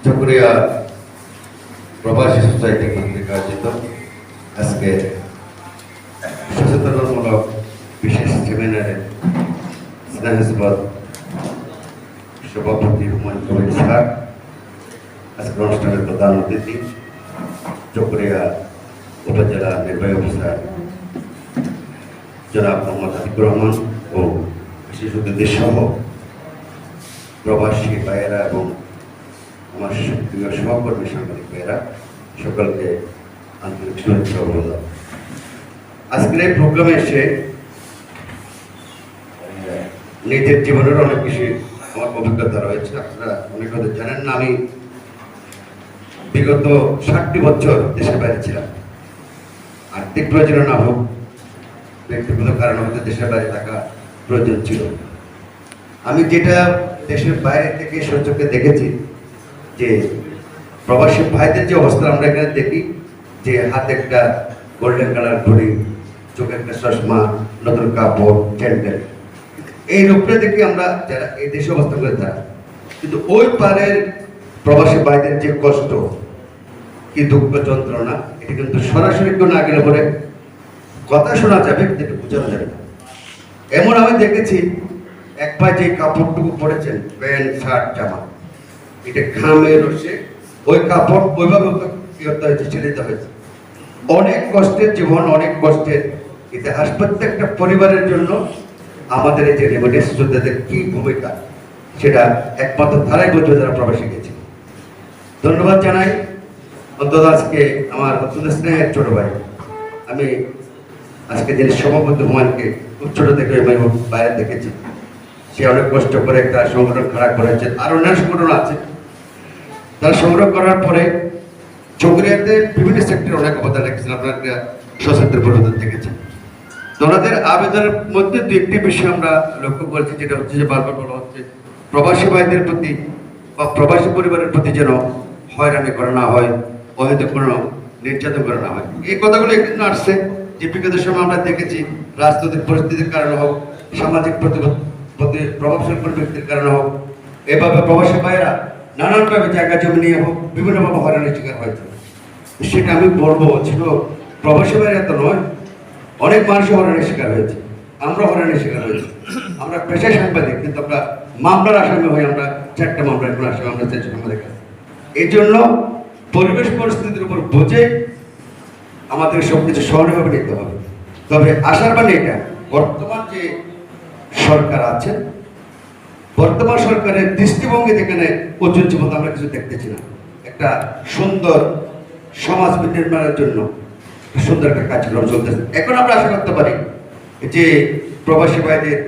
চকরিয়া প্রবাসী সোসাইটি কর্তৃক আয়োজিত আজকে সচেতনতামূলক বিশেষ সেমিনারে স্নেহাস্পদ সভাপতি হুমায়ুন কবির স্যার, আজকে অনুষ্ঠানের প্রধান অতিথি চকরিয়া উপজেলা নির্বাহী অফিসার জনাব মোহাম্মদ আতিকুর রহমান ও বিশেষ অতিথি সহ প্রবাসী ভাইয়েরা এবং আমার প্রিয় সহকর্মী সাংবাদিক ভাইয়েরা, সকলকে আন্তরিক শুভেচ্ছা ও অভিনন্দন। আজকের এই প্রোগ্রামে এসে নিজের জীবনের অনেক বেশি আমার অভিজ্ঞতা রয়েছে। আপনারা অনেক কথা জানেন না, আমি বিগত 60টি বছর দেশের বাইরে ছিলাম। আর্থিক প্রয়োজনে না হোক, ব্যক্তিগত কারণে হয়তো দেশের বাইরে থাকা প্রয়োজন ছিল। আমি যেটা দেশের বাইরে থেকে সচক্ষে দেখেছি যে প্রবাসী ভাইদের যে অবস্থা আমরা এখানে দেখি, যে হাতে একটা গোল্ডেন কালার ঘড়ি, চোখে একটা চশমা, নতুন কাপড়, স্যান্ডেল, এই রূপটা দেখি আমরা যারা এই দেশে অবস্থান করে থাকি। কিন্তু ওই পারের প্রবাসী ভাইদের যে কষ্ট, কি দুঃখ যন্ত্রণা, এটা কিন্তু সরাসরি কেউ না গেলে পরে কথা শোনা যাবে, কিন্তু বোঝানো যাবে না। এমন আমি দেখেছি এক ভাই যে কাপড়টুকু পরেছেন, প্যান্ট শার্ট জামা, এটা ঘামে রসে ওই কাপড় ওইভাবে কি করতে হয়েছে, ছেড়ে দিতে হয়েছে। অনেক কষ্টের জীবন, অনেক কষ্টের ইতিহাস। প্রত্যেকটা পরিবারের জন্য আমাদের এই যে রেমিডেন্স যোদ্ধাদের কি ভূমিকা, সেটা একমাত্র তারাই বুঝবে যারা প্রবাসী গেছে। ধন্যবাদ জানাই অন্তত আজকে আমার অত্যন্ত স্নেহের ছোট ভাই, আমি আজকে যিনি সভাপতি হুমায়ুনকে খুব ছোট থেকে বাইরে দেখেছি। সে অনেক কষ্ট করে একটা সংগঠন খাড়া করেছে, আর অন্যান্য সংগঠন আছে। তারা সংগ্রহ করার পরে চকরিয়াতে বিভিন্ন সেক্টরে অনেক অবদান রেখেছেন, আপনারা সশস্ত্র পরিবর্তন দেখেছেন। ওনাদের আবেদনের মধ্যে দু একটি বিষয় আমরা লক্ষ্য করেছি, যেটা হচ্ছে যে বারবার বলা হচ্ছে প্রবাসী ভাইদের প্রতি বা প্রবাসী পরিবারের প্রতি যেন হয়রানি করা না হয়, অহেতুক কোনো নির্যাতন করা না হয়। এই কথাগুলো একদিন আসছে যে বিগত সময় আমরা দেখেছি রাজনৈতিক পরিস্থিতির কারণে হোক, সামাজিক প্রভাবশালী কোনো ব্যক্তির কারণে হোক, এভাবে প্রবাসী ভাইয়েরা নানানভাবে জায়গা জমি নিয়ে হোক বিভিন্নভাবে হয়রানির শিকার হয়েছে। সেটা আমি বলবো ছিল প্রবাসী ভাইয়েরা এত নয়, অনেক মানুষ হয়রানির শিকার হয়েছে, আমরা হয়রানির শিকার হয়েছি। আমরা পেশায় সাংবাদিক, কিন্তু আমরা মামলার আসামি হই, আমরা 4টা মামলার কোনো আসামি আমরা চাইছি আমাদের কাছে। এই জন্য পরিবেশ পরিস্থিতির উপর বুঝে আমাদের সবকিছু সহজভাবে নিতে হবে। তবে আশার বাণী এটা, বর্তমান যে সরকার আছে, বর্তমান সরকারের দৃষ্টিভঙ্গি যেখানে প্রযোজ্য মতো আমরা কিছু দেখতেছি না। একটা সুন্দর সমাজ নির্মাণের জন্য সুন্দর একটা কার্যক্রম চলতেছে। এখন আমরা আশা করতে পারি যে প্রবাসী ভাইদের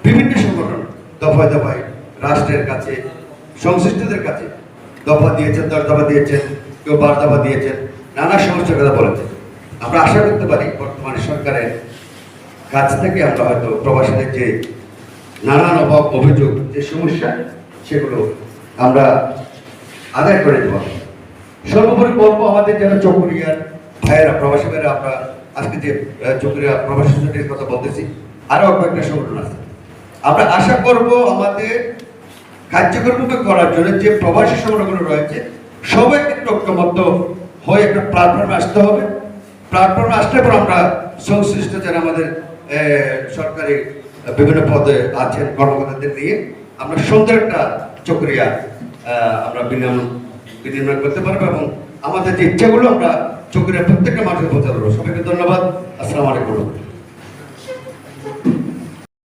বিভিন্ন সংগঠন দফায় দফায় রাষ্ট্রের কাছে, সংশ্লিষ্টদের কাছে দফা দিয়েছেন, 10 দফা দিয়েছেন, কেউ 12 দফা দিয়েছেন, নানা সমস্যার কথা বলেছেন। আমরা আশা করতে পারি বর্তমান সরকারের কাছ থেকে আমরা হয়তো প্রবাসীদের যে নানান অভাব অভিযোগ, যে সমস্যা, সেগুলো আমরা আদায় করে দেব। সর্বোপরি বলবো আমাদের যারা চকরিয়ার ভাইয়েরা, প্রবাসী ভাইয়েরা, আমরা আজকে যে চকরিয়া প্রবাসী সোসাইটির কথা বলতেছি, আরো কয়েকটা সংগঠন আছে। আমরা আশা করব আমাদের কার্যক্রমকে করার জন্য যে প্রবাসী সংগঠনগুলো রয়েছে সবাইকে ঐক্যবদ্ধ হয়ে একটা প্ল্যাটফর্মে আসতে হবে। প্ল্যাটফর্মে আসলে পর আমরা সংশ্লিষ্ট যারা আমাদের সরকারি বিভিন্ন পদে আছেন কর্মকর্তাদের নিয়ে আমরা সুন্দর একটা চকরিয়া আমরা বিনিময় করতে পারবো এবং আমাদের যে ইচ্ছাগুলো আমরা চকরিয়ার প্রত্যেকটা মানুষের পৌঁছাতে পারবো। সবাইকে ধন্যবাদ। আসসালামু আলাইকুম।